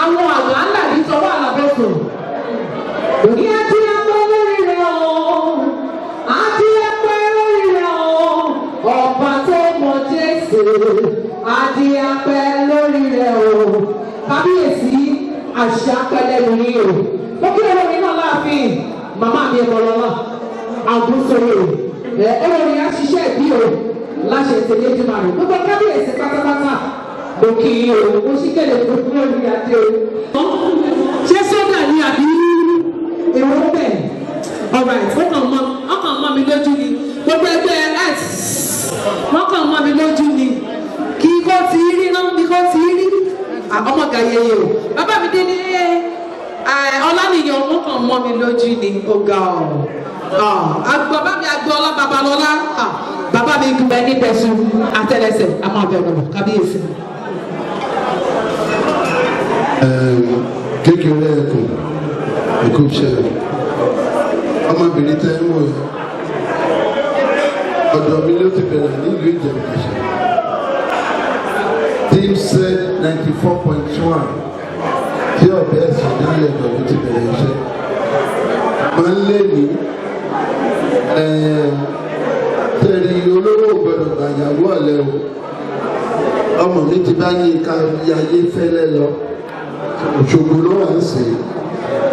Àwọn àgbà ńlá yìí sọ wà lábẹ́sùn. Òní àti ẹgbẹ́ lórí rẹ̀ o, àti ẹgbẹ́ lórí rẹ̀ o, ọ̀pá tó mọ Jésù, àti ẹgbẹ́ lórí rẹ̀ o. Kábíyèsí àṣà pẹ̀lẹ́ lórí o. Mo kí ẹ̀rọ mi náà láàfin, màmá mi ẹ̀kọ́ lọ́nà, àgùnsọ̀rọ̀ o. Ẹ̀rọ mi á ṣiṣẹ́ ìbí o, láṣẹ ìtẹ̀lé ìdímọ̀ rẹ̀. Gbogbo kábíyèsí pátápátá. Òkè o, ó sì kéde gbogbo lórí adé o. Ṣé sọ́dà ni àbí èrò bẹ̀? Alright, ọkàn mọ́ mi lójú ni. Gbogbo ẹgbẹ́ X, wọ́n kàn mọ́ mi lójú ni. Kí kò tí rí náà, kí kò tí rí. Ọmọ gàyẹyẹ o. Bàbá mi dé ní Ọlánìyàn, wọ́n kàn mọ́ mi lójú ni. Ọ̀gá bàbá mi àgbọ̀ ọlá Babalọ́lá. Bàbá mi gbẹ ní Bẹ̀sù àtẹlẹsẹ̀, àmọ́ àbẹ̀wò kábíyèsí. Kékeré ẹ̀kọ́ ṣẹlẹ̀ ọmọbìnrin tẹ́ ń wò yẹn ọ̀dọ̀ mi ló ti bẹ̀rẹ̀ nílùú Ìjẹ̀bú-Jesa team set 94.1 tí ọ̀bẹ ẹ̀sìn nílẹ̀ ọ̀dọ̀ ló ti bẹ̀rẹ̀ iṣẹ́ máa ń lé ní tẹ̀rí olówó gbọdọ̀ gbàyàwó ọ̀lẹ́ o ọmọ mi ti bá ní ká yayé fẹ́lẹ́ lọ. Òṣogbo ló wà ń sè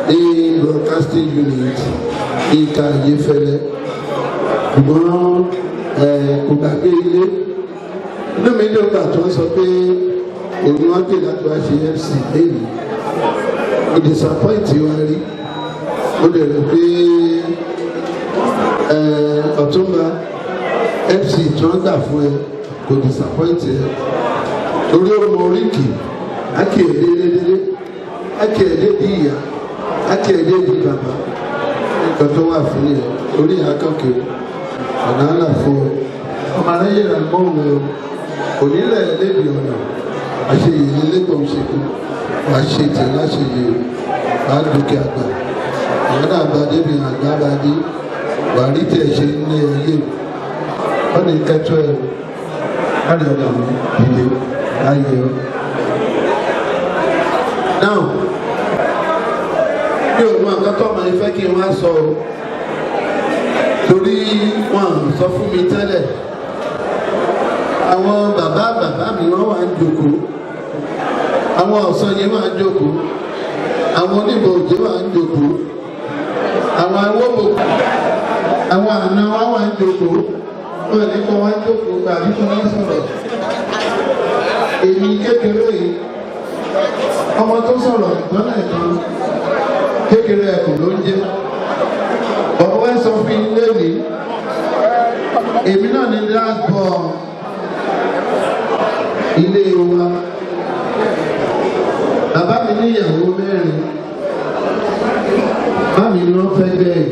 ní broadcasting unit ìka Ayéfẹ́lẹ́ ṣùgbọ́n kò gbàgbé ilé inú mi ní ọgbà tó ń sọ pé òun wá pè láti wá ṣe MC lẹ́yìn ó disappoint wa rí ó lè rò pé Ọ̀túnba MC tí wọ́n gbà fún ẹ kò disappoint ẹ torí ọmọ oríkì ákì èdèdèdè ákì èdè di ìyá ákì èdè di bàbá nǹkan tó wà fún yẹn orí akọkẹ ọ̀nà àlà fún ọ ọmọ aráyé rà mọ́wọ́ ẹ onílẹ̀ lébi ọ̀nà àṣeyè lélẹ́gbọ̀n ṣèkú wàá ṣe tẹ̀ láṣeyè wàá dúkìá àgbà àwọn náà bá débi àgbà bá dé wàá rí tẹ̀ ṣe ní ẹyẹ wọ́n ní kẹ́tọ́ ẹ̀ láti ọ̀dọ̀ mi dìde láyé ọ. Now, mi ò mọ àkọ́kọ́ máa fẹ́ kí n wá sọ o torí wọn sọ fún mi tẹ́lẹ̀ àwọn bàbá mi wọ́n wà ń jókòó àwọn ọ̀sán yẹn wà ń jókòó àwọn oníbò òjò wà ń jókòó àwọn awọ́bò àwọn àna wa wà ń jókòó wọn ní kó wá ń jókòó àbí kó wá sọ̀rọ̀ èmi kékeré yìí ọmọ tó sọ̀rọ̀ ìgbọ́nà ìkan kékeré ẹ̀kọ́ ló ń jẹ́ ọ̀wọ́ ẹ̀ sọ fún ilé mi èmi náà ní last born ilé wa bàbá mi ní ìyàwó mẹ́rin bá mi ní wọ́n fẹ́ bẹ́ẹ̀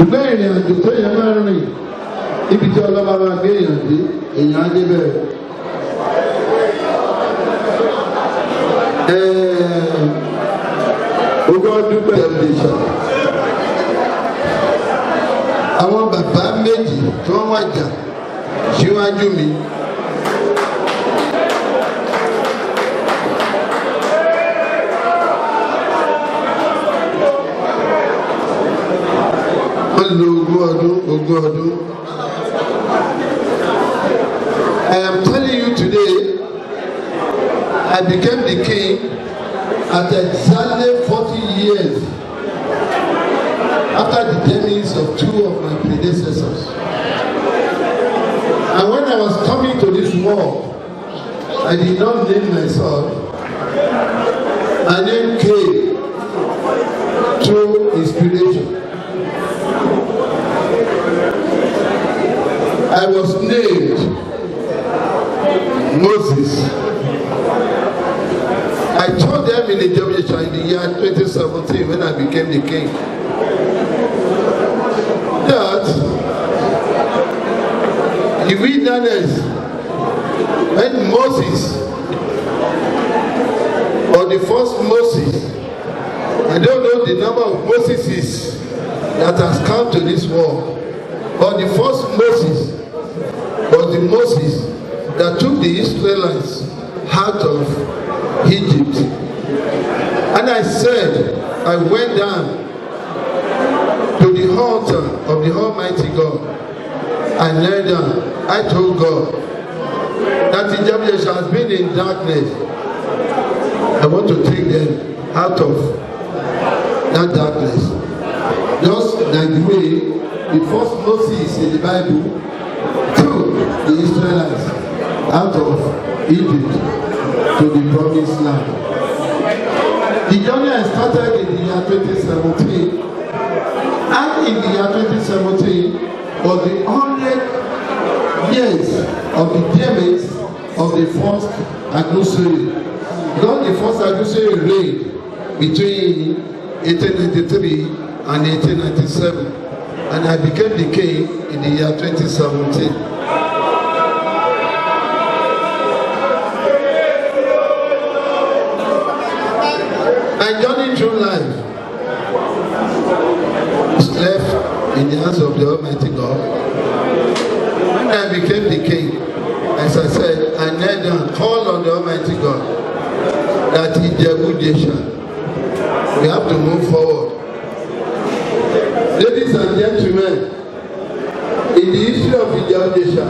ìgbẹ́ ìrìn àjò tó yẹ máa rìn ibi tí ọlọ́ba máa gbé èèyàn dé èèyàn á dé bẹ́ẹ̀. Ogún ọdún tẹlifíṣàn àwọn bàbá méjì tí wọ́n wájà síwájú mi wọ́n lo ogún ọdún. I am telling you today I became the king at exactly 40 years after the demise of two of my predecessors. And when I was coming to this world, I did not name myself. My name came through inspiration. I was named Moses. I told them in Ijebu-Jesa in the year 2017 when I became the king that the wilderness when Moses or the first Moses, I don't know the number of Moses that has come to this world, but the first Moses was the Moses that took the Israelites out of Egypt. And I said, I went down to the altar of the Almighty God. I knelt down. I told God that Ijebu-Jesa has been in darkness. I want to take them out of that darkness. Just like the way the first Moses in the Bible took the Israelites out of Egypt to the promised land. The journey I started in the year 2017, and in the year 2017 was the 100 years of the demise of the first adversary. Not the first adversary reigned between 1893 and 1897, and I became the king in the year 2017. My journey through life is left in the hands of the Almighty God. When I became the king, as I said, I knelt down, called on the Almighty God that Ijebu-Jesa, we have to move forward. Ladies and gentlemen, in the history of Ijebu-Jesa,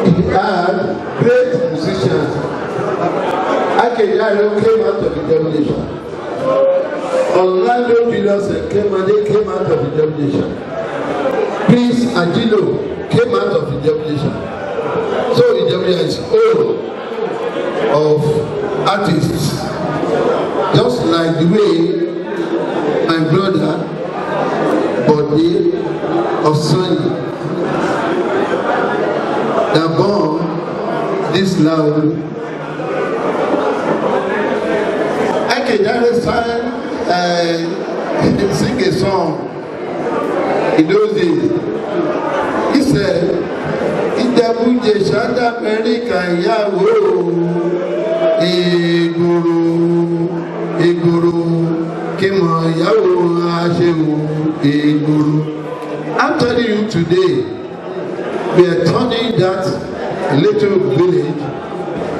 it had great musicians. Akejaro came out of Ijebu-Jesa. Orlando Julius came out of Ijebu-Jesa. Prince Ajilo came out of Ijebu-Jesa. So Ijebu-Jesa is full of artists. Just like the way my brother Otunba Osanyin that born this Laolu. I can understand sing a song in those days. He said, Ijebu-Jesa d'Amẹ́ríkà ìyàwó Ìgboro Kimo ìyàwó Aṣewo Ìgboro. I'm telling you today, we are turning that little village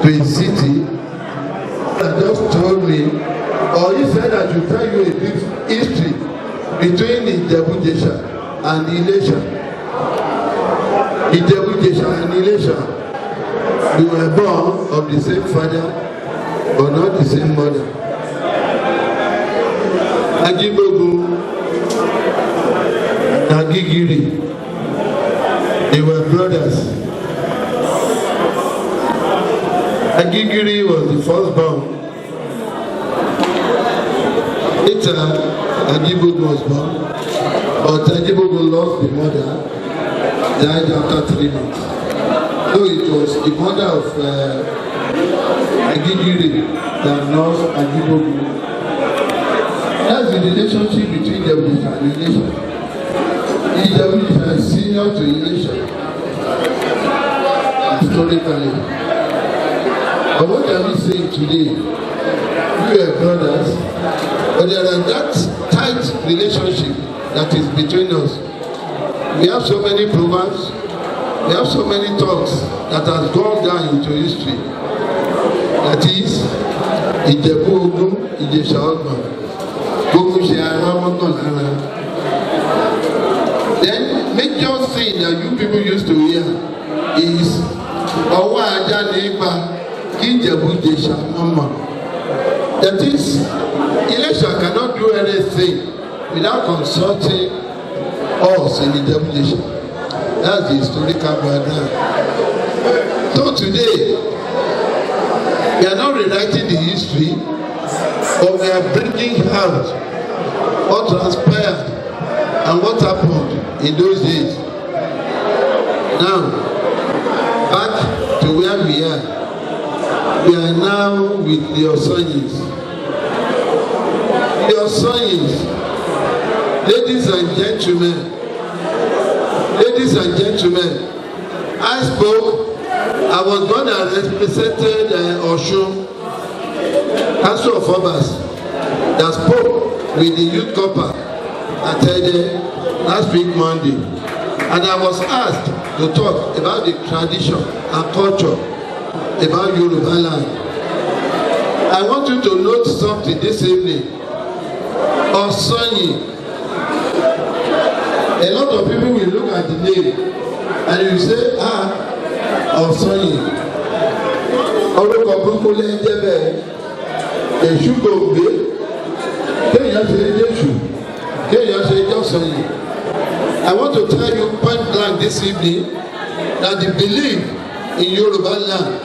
to a city. That just told me, or he said I should tell you a brief history between Ijebu-Jesa and Ilesha. Ijebu-Jesa and Ilesha, we were born of the same father, but not the same mother. Ajibogu and Agigiri, they were brothers. Agigiri was the firstborn. Later, Ajibogu was born, but Ajibogu lost the mother, died after 3 months. So it was the mother of Agigiri that lost Ajibogu. That's the relationship between Ijebu-Jesa and Ilesha. Ijebu-Jesa is senior to Ilesha historically. But what are we saying today? We are brothers, but there is that tight relationship that is between us. We have so many proverbs, we have so many talks that has gone down into history. That is, Ijebu-Ogun, Ijesha-Ogun. Then, major thing that you people used to hear is Ọwọ́ ajá nípa Ijebu-Jesa mama. That is, Ilesha cannot do anything without consulting us in Ijebu-Jesa. That's the historical background. So today, we are not rewriting the history, but we are bringing out what transpired and what happened in those days. Now, back to where we are. We are now with the Osanyins. The Osanyins, ladies and gentlemen, I was born and represented Osun, Council of Obas, that spoke with the youth corps at last week Monday, and I was asked to talk about the tradition and culture about Yoruba land. I want you to note something this evening. Osanyin. A lot of people will look at the name and you say, Osanyin. Orúkọ burúkú lẹ́yìn jẹ́ bẹ́ẹ̀. Èṣù kò gbé. Kéèyàn ṣe é Jésù. Kéèyàn ṣe é Osanyin. I want to tell you point blank this evening that the belief in Yoruba land,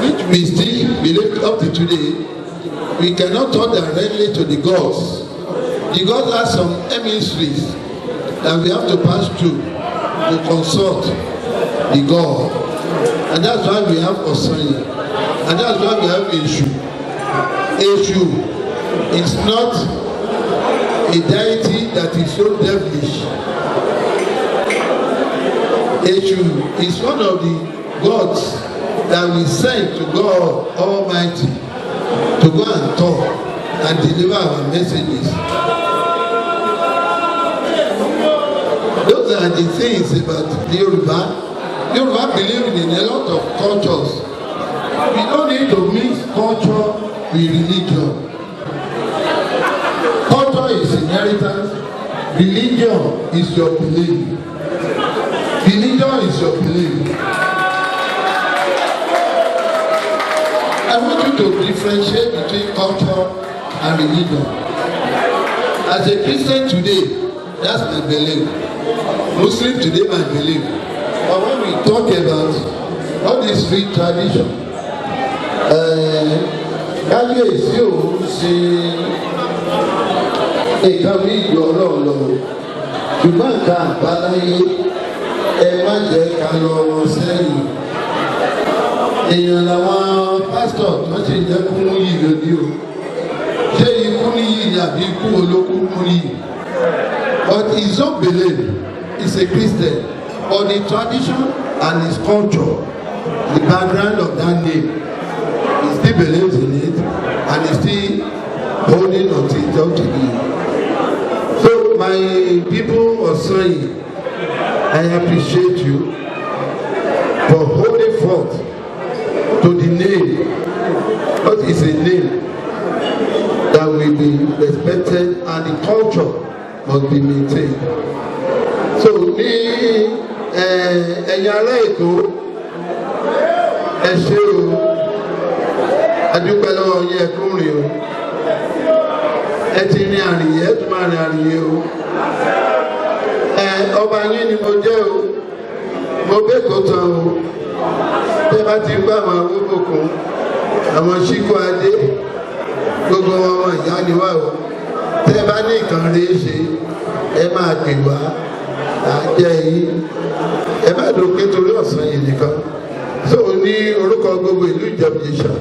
which we still believe up to today, we cannot talk directly to the gods. The gods have some emissaries that we have to pass through to consult the God. And that's why we have Osanyin. And that's why we have Eshu. Eshu is not a deity that is so devilish. Eshu is one of the gods that we send to God Almighty to go and talk and deliver our messages. Those are the things about the Yoruba. Yoruba believe in a lot of cultures. We don't need to mix culture with religion. Culture is inheritance. Religion is your belief. Religion is your belief. I want you to differentiate between culture and religion. As a Christian today, that's my belief. Muslim today, my belief. But when we talk about all this free tradition, kábíyèsí ò ṣe nǹkan bí ìjọ ọlọ́run lọ ṣùgbọ́n nǹkan àbáláyé ẹ má jẹ́ ká lọ wọn sẹ́yìn. Èèyàn làwọn pásítọ̀ tó ṣe jẹ́ kú mú yìí lóní o. Ṣé ikú níyì ni àbí ikú olókú mú yìí? But his own belief is a Christian. But the tradition and his culture, the background of that name, he still believes in it and he still holding on to it up to him. So my people are saying, I appreciate you for holding forth to the name. What is a name that will be respected and the culture must be maintained. So ẹ̀yin ará Èkó ẹ ṣé o, adúpẹ́ lọ́wọ́ yín ẹ kú rìn o, ẹ ti rin àrìnyẹ ẹ tún máa rin àrìnyẹ o. Ọba yín ni mo jẹ́ o, mo bẹ́ẹ̀kọ́ tán o, tẹ́ bá ti gbá àwọn awóbòkun àwọn ṣíkú adé gbogbo ọmọ ìyá ni wá o, tẹ́ bá ní nǹkan rí ṣe ẹ máa pè wá àjẹ́ yìí ẹ má dòkè torí Ọ̀sanyìn nìkan. So ní orúkọ gbogbo ìlú Ìjẹ̀bú-Jésà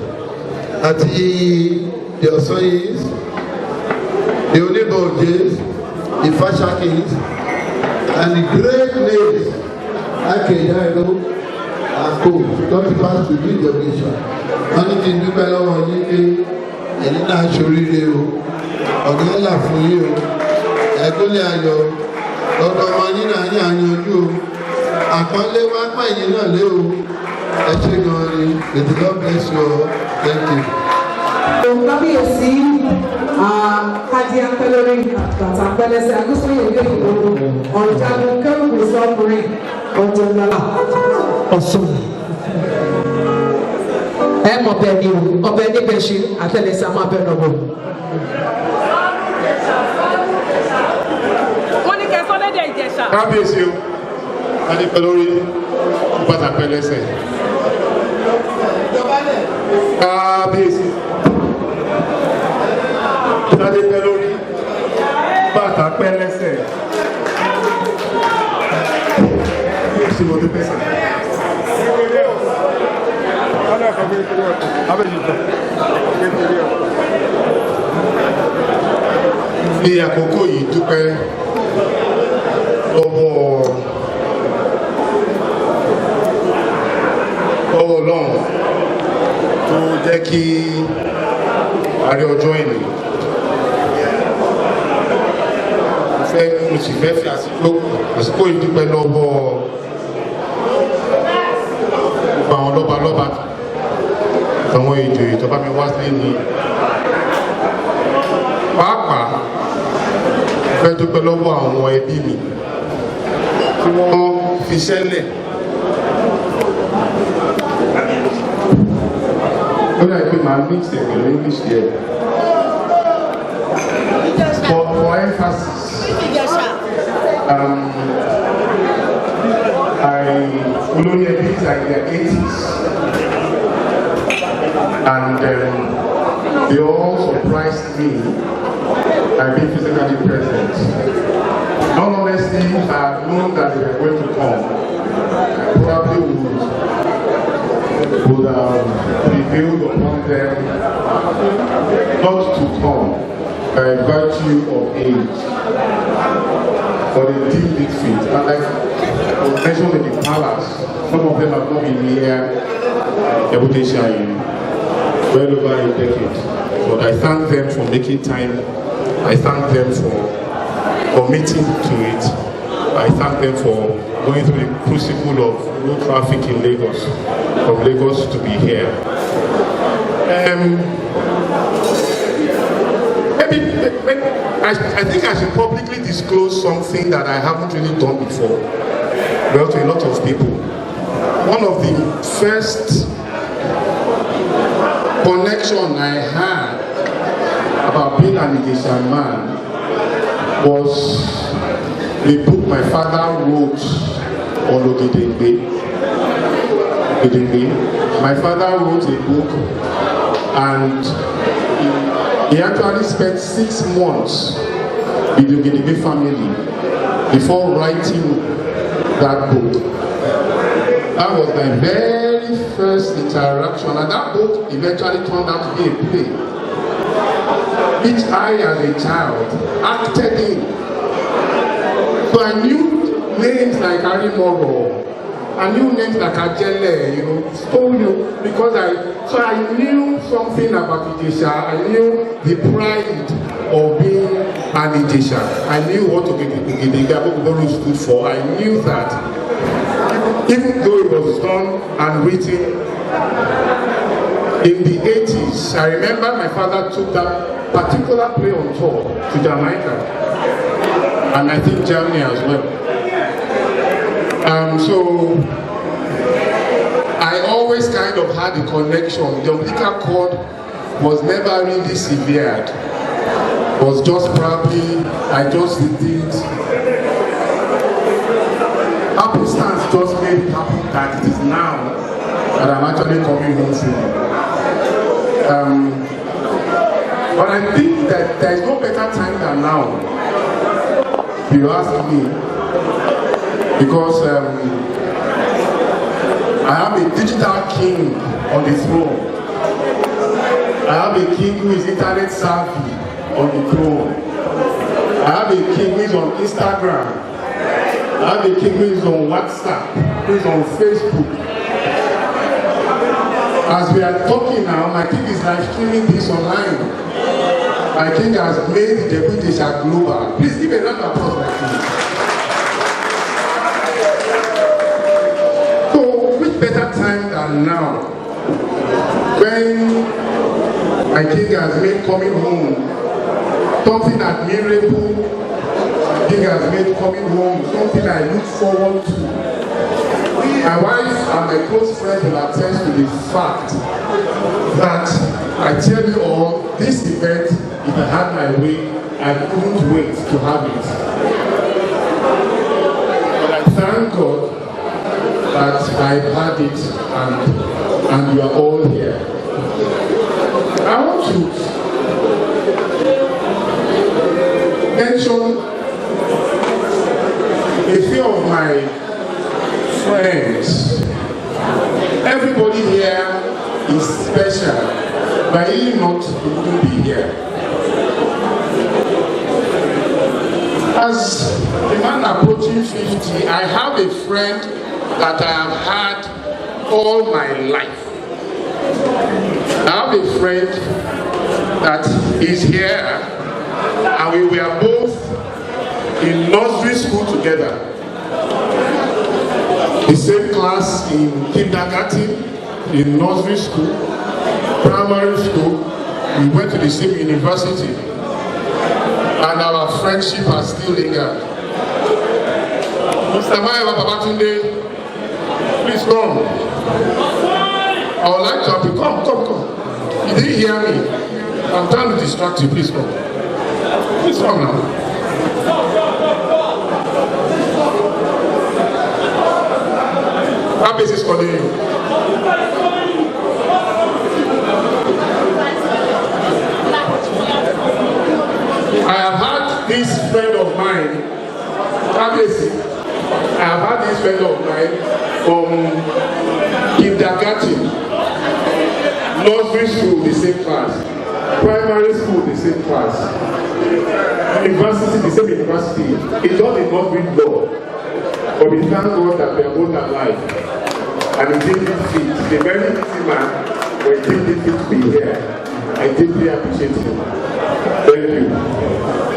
àti the Osanyins, the Oníbọ̀jẹ́, the Fashakins and the great names Akedairo and co don be pass to ìlú Ìjẹ̀bú-Jésà. Wọ́n ní kí n dúpẹ́ lọ́wọ́ yín pé ẹ̀yin náà ṣoríire o, ọ̀gá ńlá fún yín o, ẹ̀kúnlẹ̀ ayọ̀ lọ́dọ̀ ọmọ yín náà ní àyànjú o, àpọ́nlé wá pààyàn náà lé o. Ẹ ṣé gan ni, may the Lord bless you all. Thank you. Kábíyèsí kájí apẹ́lórí àtàtà pẹ́lẹ́sẹ̀ agúsóyè ilé ìgbòho ọ̀jagun kẹ́rùkù sọ́kùnrin Otunba Ọ̀sányin. Ẹ mọ̀ bẹ́ẹ̀ ni o, ọbẹ̀ níbẹ̀ ṣe àtẹlẹsẹ̀ àmọ́ abẹ́ náà bọ̀. Wọ́n ní kẹ́kọ́ lédè Ìjẹ̀ṣà. Kábíyèsí o, adépẹ́lórí bàtà pẹ́lẹ́sẹ̀. Kábíyèsí adépẹ́lórí bàtà pẹ́lẹ́sẹ̀. Sí, mo dúpẹ́ sí. Ní àkókò yìí dúpẹ́ lọ́wọ́ Ọlọ́run tó jẹ́ kí a rí ọjọ́ ìní. Mo sì fẹ́ fi àsìkò yìí dúpẹ́ lọ́wọ́ bá mi wá sílé ni pàápàá fẹ́ dúpẹ́ lọ́wọ́ àwọn ẹbí mi tí wọ́n fi ṣẹlẹ̀. When I put my mix in English here, for emphasis, Olóyèbí's are in their 80s, and they all surprised me by being physically present. Not honestly, if I had known that they were going to come, I probably would have prevailed upon them not to come by virtue of age, but they deemed it fit. And like I was mentioned in the palace, some of them have not been here Ijebu-Jesa in well over a decade. But I thank them for making time. I thank them for committing to it. I thank them for going through the crucible of road traffic in Lagos, from Lagos to be here. I think I should publicly disclose something that I haven't really done before, well, to a lot of people. One of the first connection I had about being an Ijesha man was a book my father wrote on Ogedengbe. My father wrote a book, and he actually spent 6 months with the Ogedengbe family before writing that book. That was my very first interaction, and that book eventually turned out to be a play, which I, as a child, acted in. So I knew names like Harry Moro, I knew names like Ajele, because I knew something about Ijesha. I knew the pride of being an Ijesha. I knew what Ogedengbe stood for. I knew that, even though it was done and written in the 80s, I remember my father took that particular play on tour to Jamaica, and I think Germany as well. So I always kind of had a connection. The umbilical cord was never really severed. It was just probably, I just did. Happenstance just made it happen that it is now that I'm actually coming home soon. But I think that there is no better time than now, if you ask me, because I have a digital king on the throne. I have a king who is internet savvy on the throne. I have a king who is on Instagram. I have a king who is on WhatsApp, who is on Facebook. As we are talking now, my king is live streaming this online. My king has made Ijebu-Jesa global. Please give a round of applause, my king. So, which better time than now, when my king has made coming home something admirable. My king has made coming home something I look forward to. My wife and my close friends will attest to the fact that I tell you all, this event, if I had my way, I couldn't wait to have it. But I thank God that I've had it and you are all here. I want to mention a few of my friends. Everybody here is special, but if not, you wouldn't be here. As a man approaching 50, I have a friend that I have had all my life. I have a friend that is here, and we were both in nursery school together. The same class in kindergarten, in nursery school, primary school, we went to the same university, and our friendship has still lingered. Mr. Maeva Babatunde, please come. I would like to have you. Come. You didn't hear me. I'm trying to distract you. Please come. Please come now. How is this calling you? I have had this friend of mine. I have had this friend of mine from kindergarten, nursery school, the same class, primary school, the same class, university, the same university. He just did not read law, but we thank God that we are both alive. And he didn't fit. He's a very busy man, but he didn't fit to be here. I deeply appreciate him. Thank you.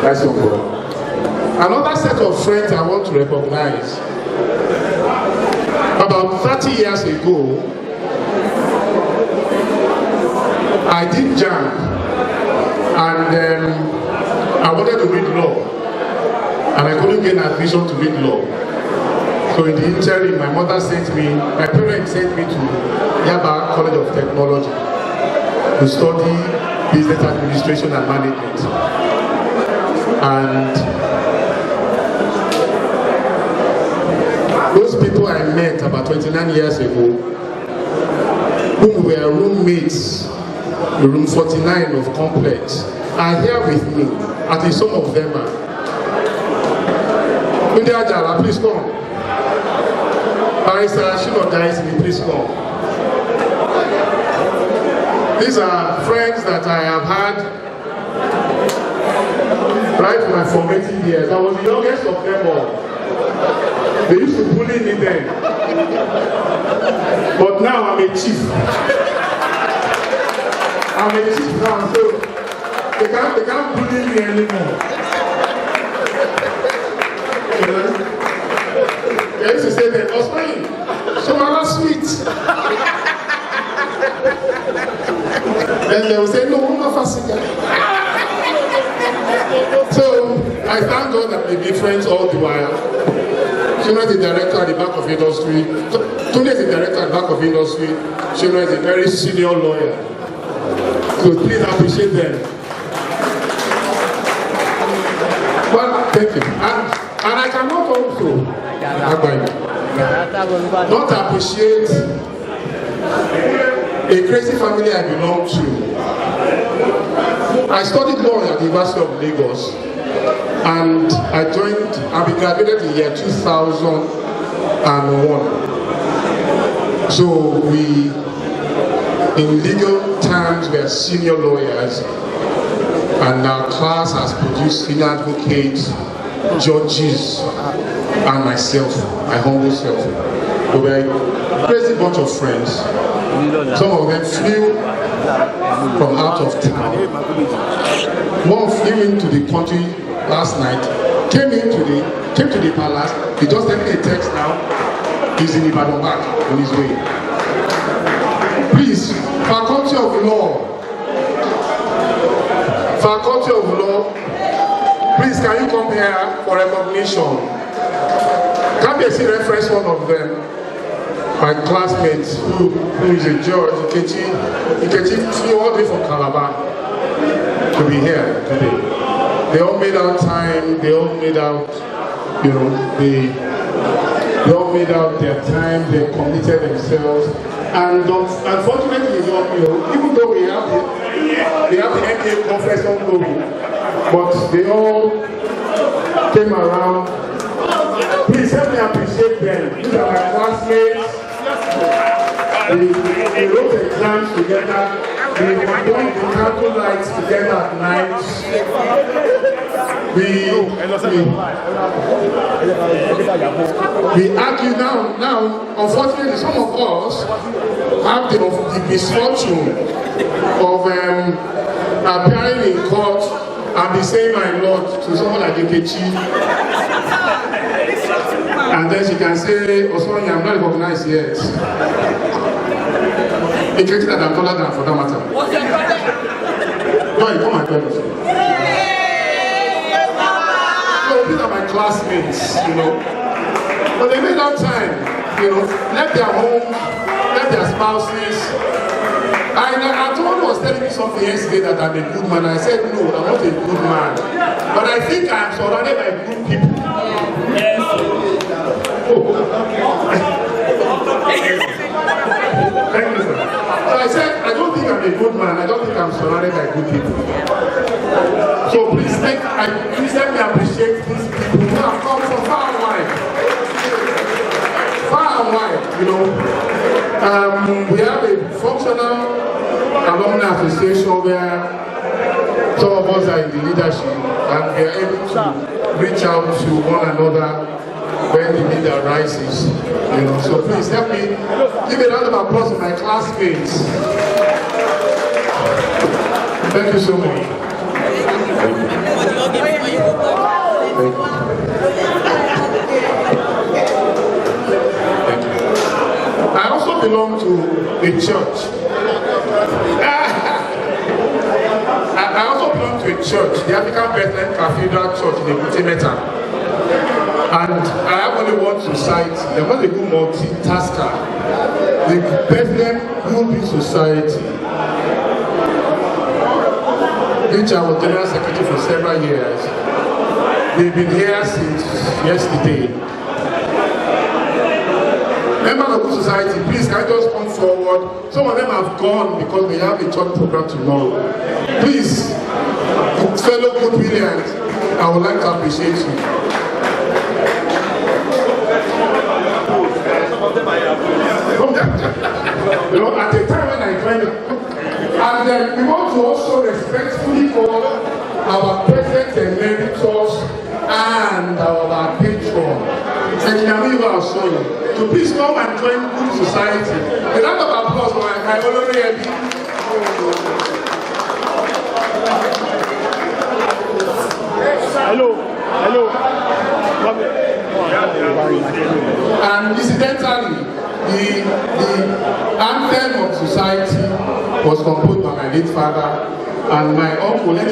That's your God. Another set of friends I want to recognize. About 30 years ago, I did JAMB, and I wanted to read law, and I couldn't get admission to read law. So in the interim, my parents sent me to Yaba College of Technology to study business administration and management. And those people I met about 29 years ago, whom were roommates, room 49 of Complex, are here with me. At least some of them are. India Jala, please come. Barrister Shino Daisy, please come. These are friends that I have had right from my formative years. I was the youngest of them all. They used to bully me then. But now I'm a chief. I'm a chief now, so they can't bully me anymore. You know? They used to say that, Osanyin, Shomara sweet. Then they will say, no, I'm not fasting. So I thank God that we be friends all the while. Shona is the director at the back of industry. Tony is the director at the back of industry. Shona is a very senior lawyer. So please appreciate them. Well, thank you. And I cannot also not appreciate a crazy family I belong to. I studied law at the University of Lagos, and I graduated in the year 2001. So we, in legal terms, we are senior lawyers, and our class has produced senior advocates, judges, and myself, my humble self. So we are a crazy bunch of friends. Some of them flew from out of town. One flew into the country last night, came to the palace. He just sent me a text now. He's in Ibadan back on his way. Please, Faculty of Law. Faculty of Law, please can you come here for recognition? Can you see reference one of them? My classmate who is a judge, Ikechi flew all the way from Calabar to be here today. They all made out time, they all made out, they all made out their time, they committed themselves. And unfortunately, even though we have the NBA conference ongoing, but they all came around. Please help me appreciate them. These are my classmates. We wrote exams together. We were doing the candle lights together at night. We argue now, unfortunately, some of us have the misfortune of appearing in court and be saying my lord to someone like Ikechi. And then she can say, Osanyin, I'm not recognized yet. In case that I'm taller than for that matter. Joy, come and join us. So these are my classmates, you know. But they made that time, you know, left their homes, left their spouses. Someone was telling me something yesterday that I'm a good man. I said, no, I'm not a good man. But I think I'm surrounded by good people. Yes. Thank you, sir. So I said, I don't think I'm a good man. I don't think I'm surrounded by good people. So please let me appreciate these people who have come from far and wide. Far and wide, you know. We have a functional alumni association where some of us are in the leadership and we are able to reach out to one another when the need arises. You know, so please help me give a round of applause to my classmates. Thank you so much. Thank you. I also belong to a church. I also belong to a church, the African Bethlehem Cathedral Church in Ijebu-Jesa. And I have only one society. I'm not a good multitasker. The Bethlehem Building Society, which I was General Secretary for several years. They've been here since yesterday. Members of the society, please can you just come forward? Some of them have gone because they have a church program tomorrow. Please, fellow good Williams, I would like to appreciate you. You know, at the time when I joined, and we want to also respectfully call our president emeritus and our patron. So please come and join good society. A round of applause for my honorary MP. Hello. And incidentally, the anthem of society was composed by my late father and my uncle. Did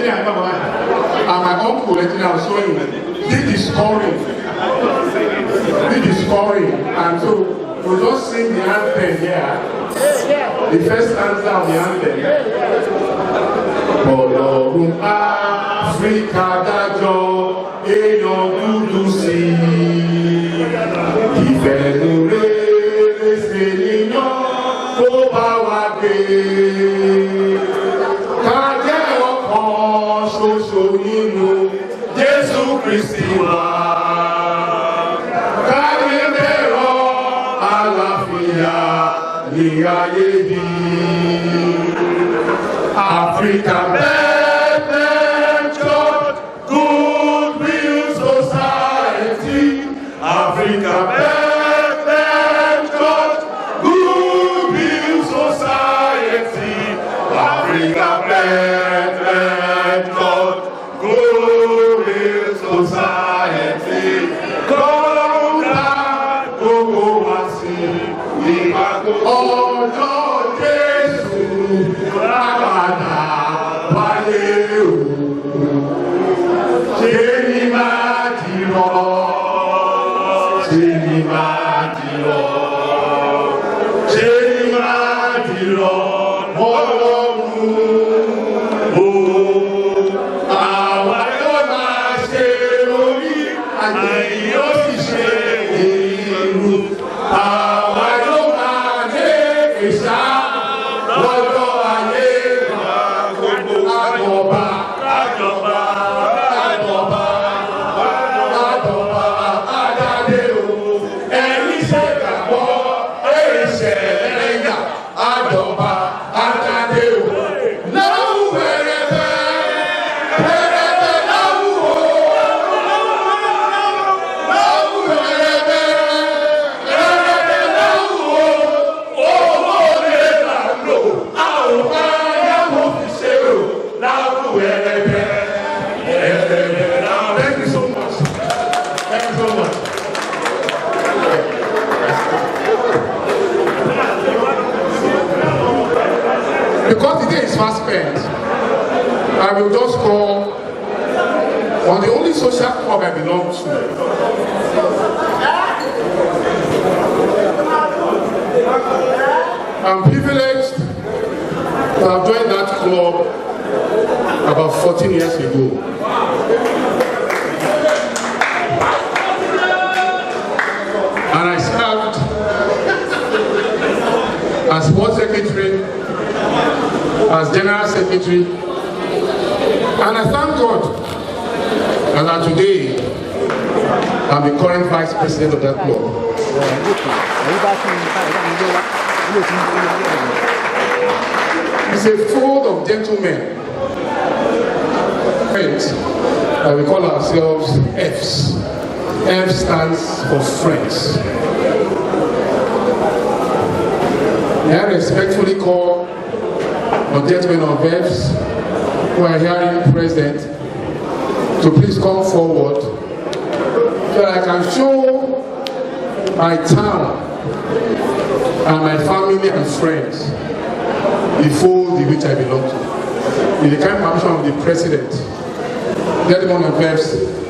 the scoring. And so we'll just sing the anthem here. The first stanza of the anthem. Ọlọ́run Áfíríkà dájọ́ èèyàn dúdú sí ìfẹ̀nurere ṣèníyàn kó bá wa gbé. Ká jẹ́ ọ̀kan ṣoṣo nínú Jésù Kristi wa. Africa Bethlehem Church, Goodwill Society. Africa Bethlehem Church, Goodwill Society. Africa Bethlehem Church, Goodwill Society. Come down, go and see the Because the day is fast spent, I will just call on the only social club I belong to. I'm privileged to have joined that club about 14 years ago. And I served as sports secretary, as general secretary, and I thank God that today I'm the current vice president of that club. It's a fold of gentlemen. And we call ourselves Fs. F stands for friends. May I respectfully call on gentlemen of Fs who are here present to please come forward so that I can show my town and my family and friends the fold in which I belong to. With the kind permission of the president, gentlemen of Fs.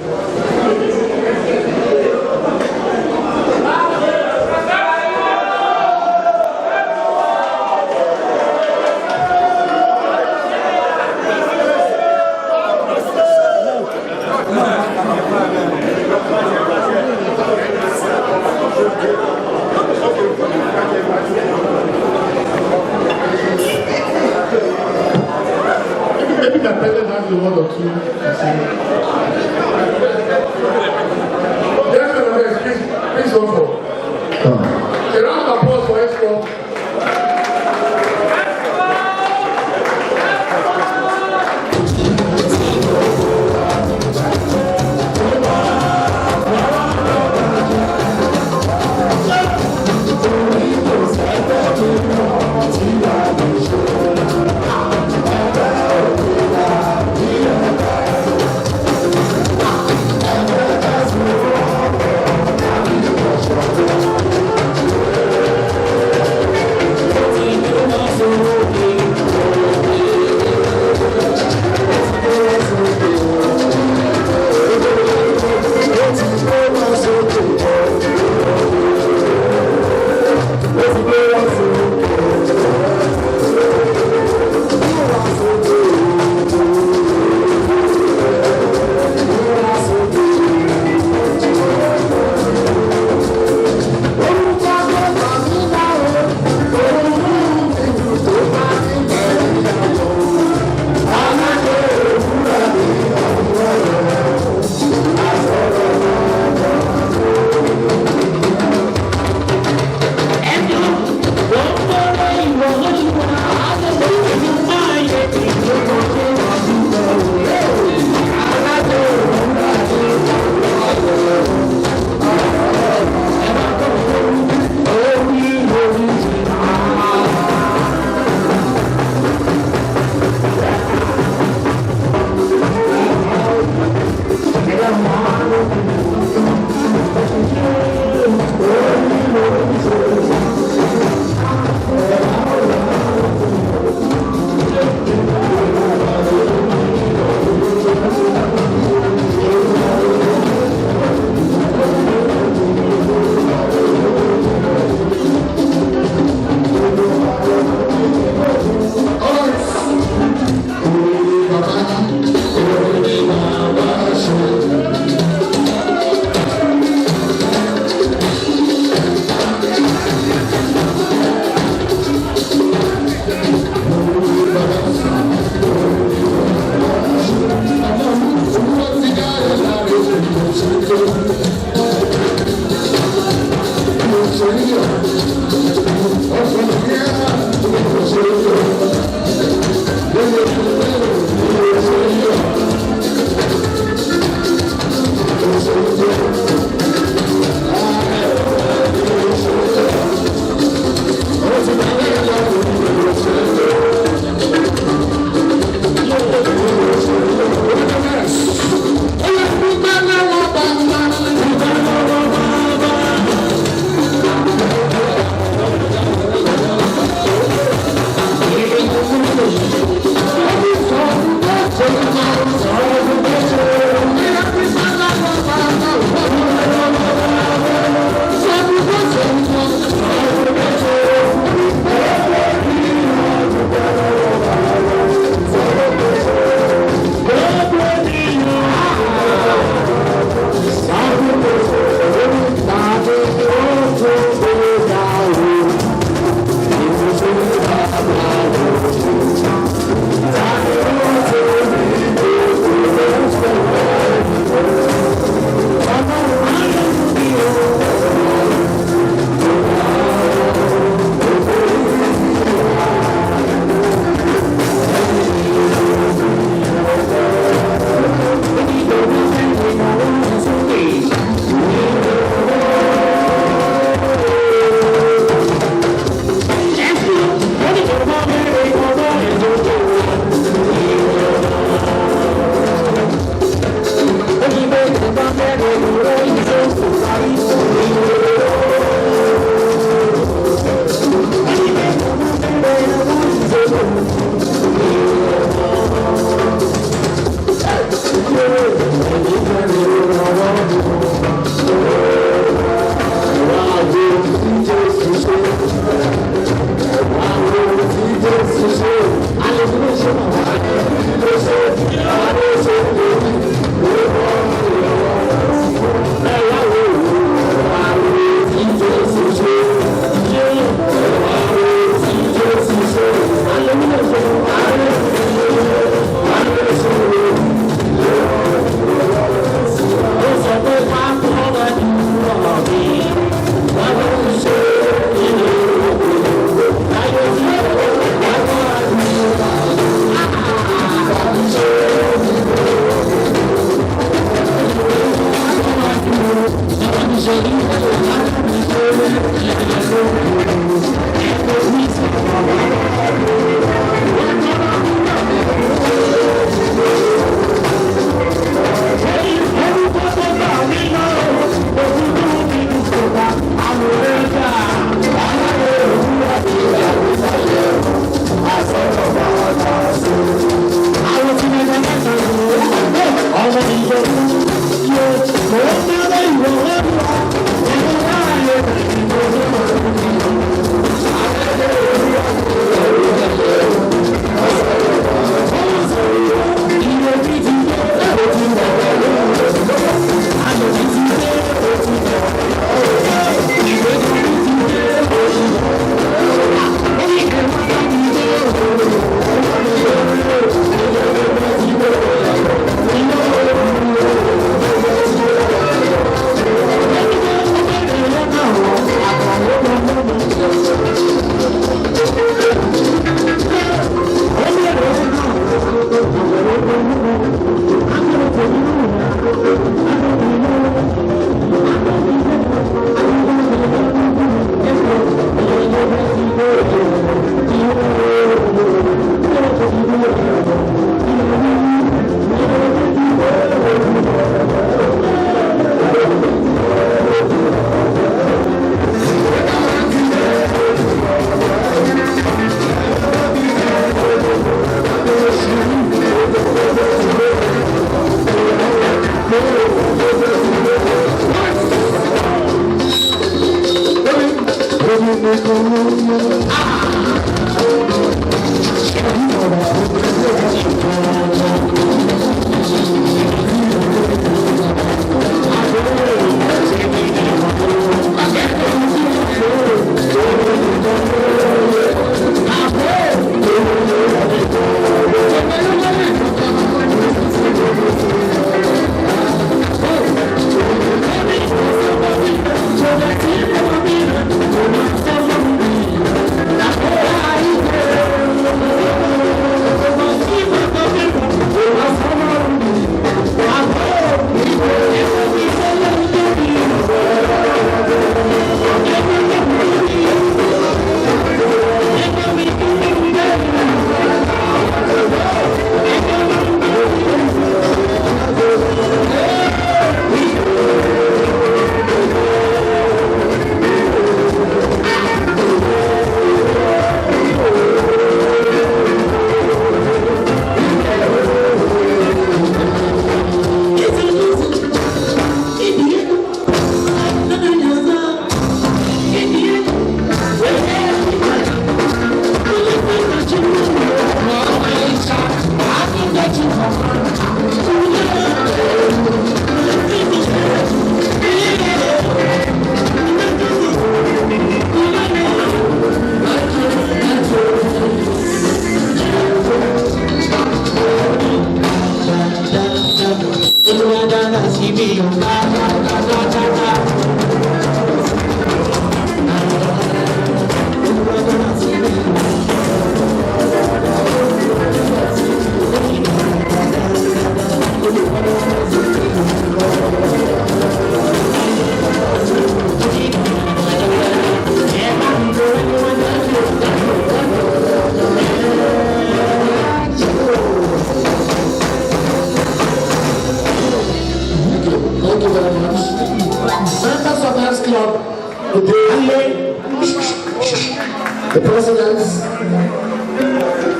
The presidents,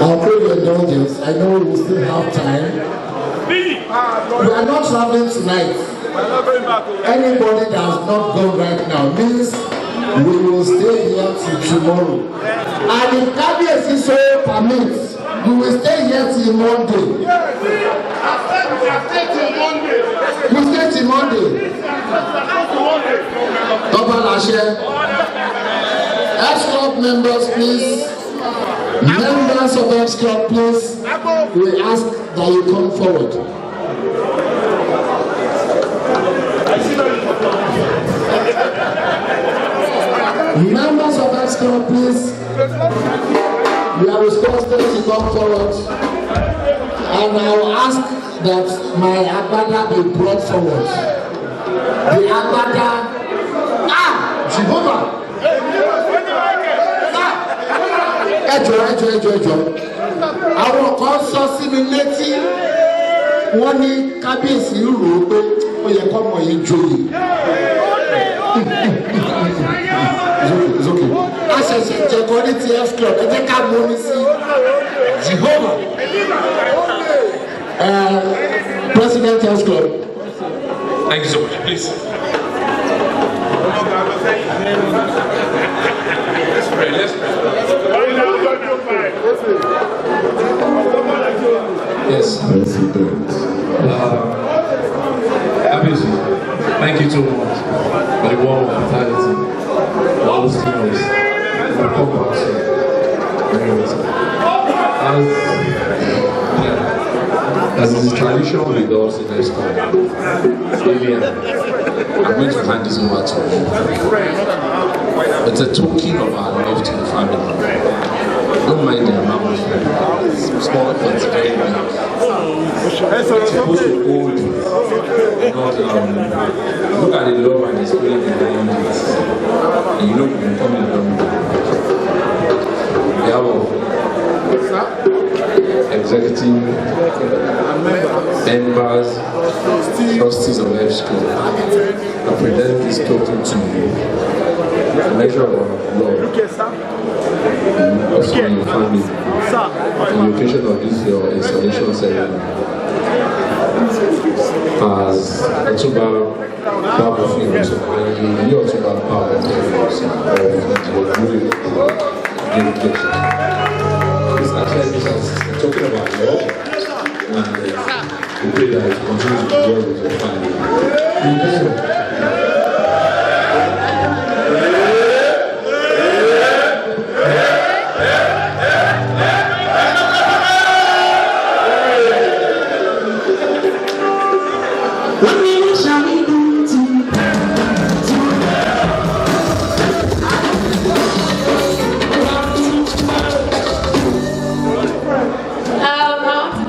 I'll pray your indulgence. I know we still have time. We are not traveling tonight. Anybody that has not gone right now means we will stay here till tomorrow. And if Kabiyesi so permits, you will stay here till Monday. We stay till Monday. Oba Lashe. F-Club members, please. Members of F-Club, please. We ask that you come forward. Members of F-Club, please. We are responsible to come forward. And I will ask that my agbada be brought forward. The agbada. Jehovah. Ẹjọ́. Àwọn kan sọ sí mi létí. Wọ́n ní Kábíyèsí rò ó pé ó yẹ kọ́mọ yìí joyè. It's okay. A ṣẹ̀ṣẹ̀ jẹ̀kọ́ ní ti F-Club. Ẹ jẹ́ ká mú mi sí Jehovah. President F-Club. Thank you so much. Please. Let's pray. Yes. Obviously, thank you so much for the warm hospitality, all those things. As is tradition with us in this country, I'm going to hand this over to you. It's a token of our love to the family. Don't mind the amount. Small but very big. It's supposed to hold you. Not, look at the love and the spirit behind it. And you know you can come in along with it. Executive members, trustees of F-School, I present this token to you. A measure of love also in your family, on the occasion of this your installation ceremony. As Otunba Bamofin Iwosan, the Otunba Bamofin Iwosan of this actually is talking about love, and we pray that it continues to work with your family.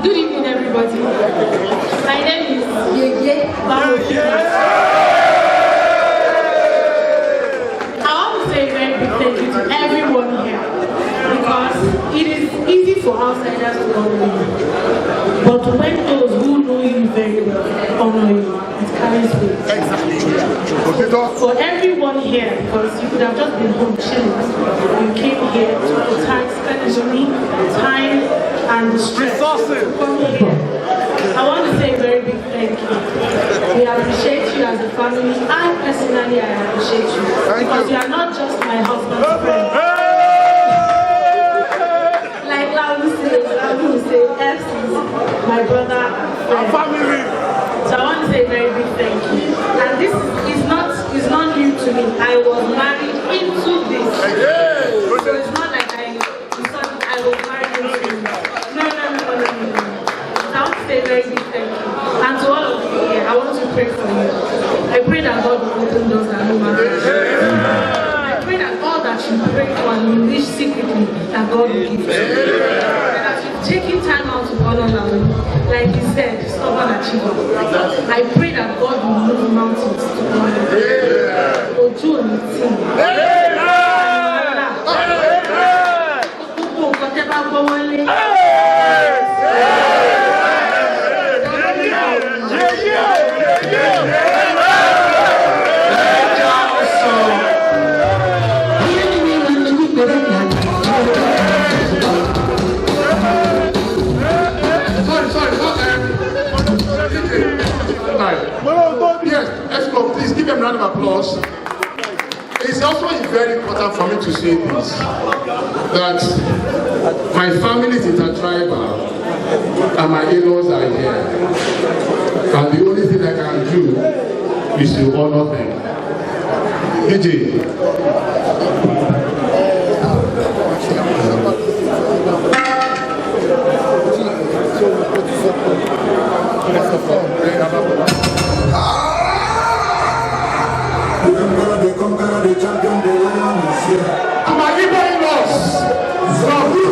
Good evening, everybody. My name is Ijebu-Jesa. I want to say a very big thank you to everyone here, because it is easy for outsiders to honor you, but when those who know you very well honor you, it carries weight. For everyone here, because you could have just been home chilling, you came here to time, spend time and resources. Come here. I want to say a very big thank you. We appreciate you as a family. I personally appreciate you, because you are not just my husband's friend. Like Laolu say, F is my brother and family. So I want to say a very big thank you. And this is not new to me. I was married into this. So it's not like I was married into it. No. I want to say a very big thank you. And to all of you here, I want to pray for you. I pray that God will open doors that no man can shut. I pray that all that you pray for and you wish secretly, that God will give you. And as you've taken time out to honor Laolu, like he said, stubborn achiever. I pray that God will move mountains to honor you. Yes, let's go. Please give them a round of applause. It's also to say this, that my family is intertribal and my in-laws are here. And the only thing I can do is to honor them. EJ. The champion, the lion is here. To my Igbo in-laws, Zabu,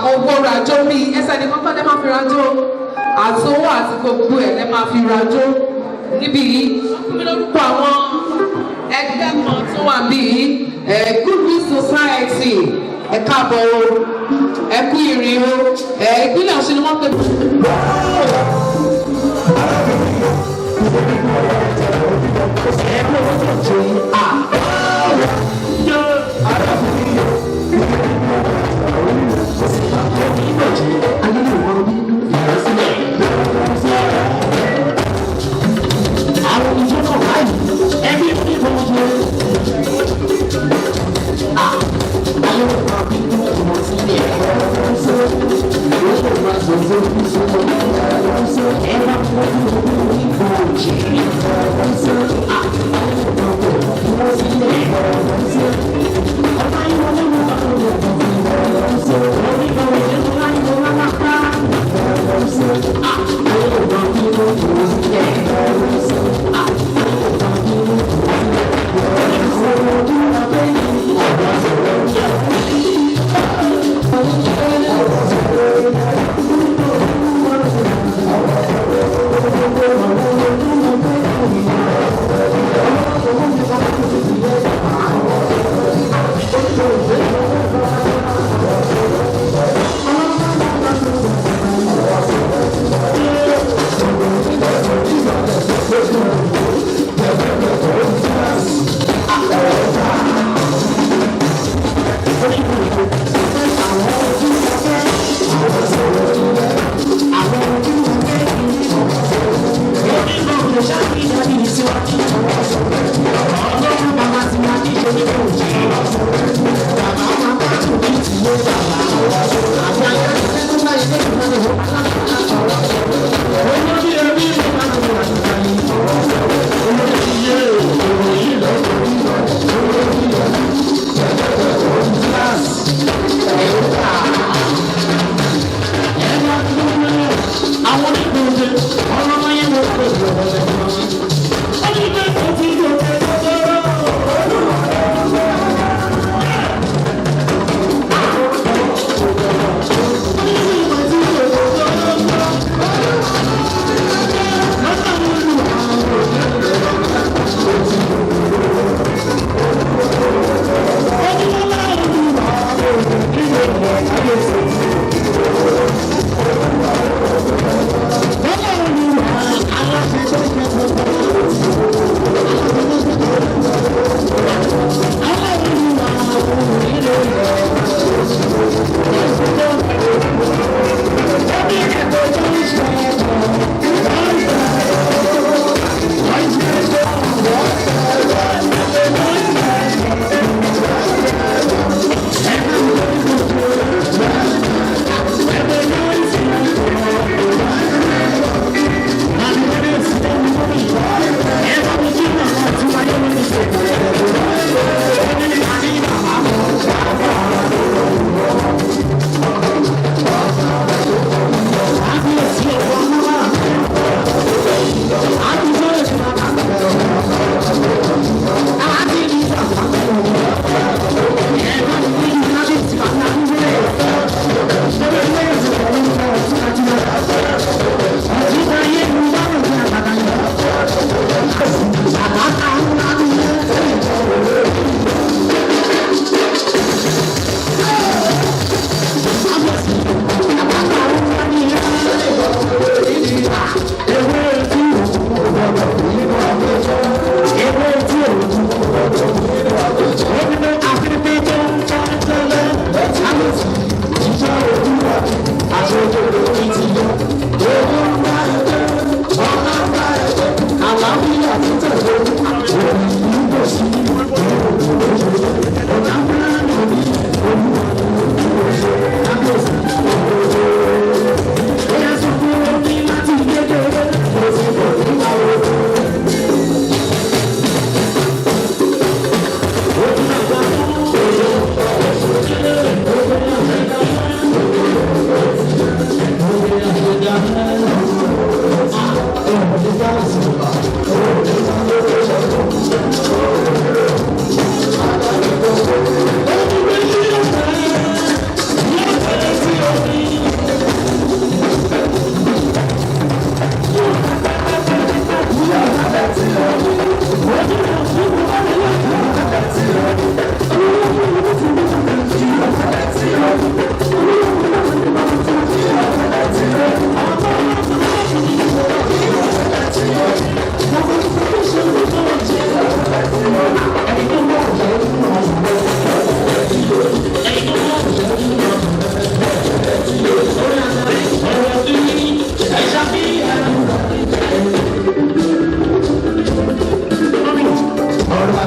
owó rajó bí ẹsẹ̀ nìkan tó lè máa fi rajó àtowó àti gbogbo ẹ̀ lè máa fi rajó níbí yìí fún mi lórúkọ àwọn ẹgbẹ́ kan tó wà bí Goodwill Society ẹ káàbọ̀ o ẹ kú ìrìn o ìpínlẹ̀ Ọ̀ṣun ni wọ́n pè Ah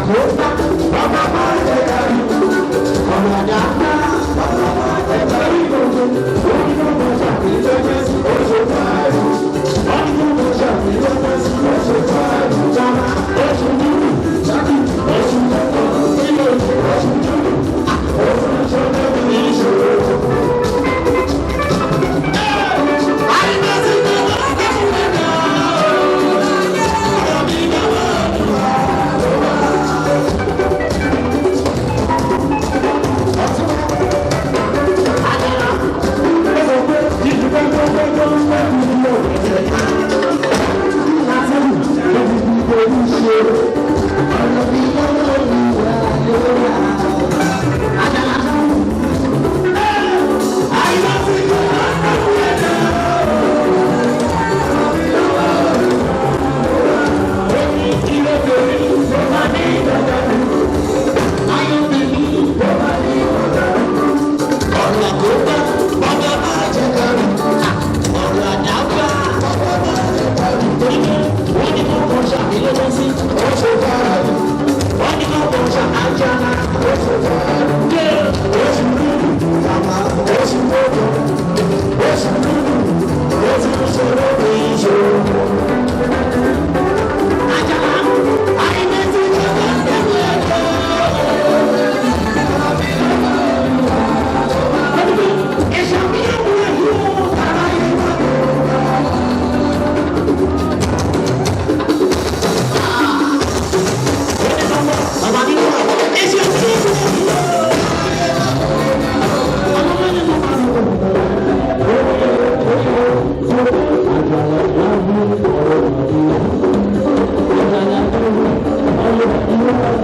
Thank you.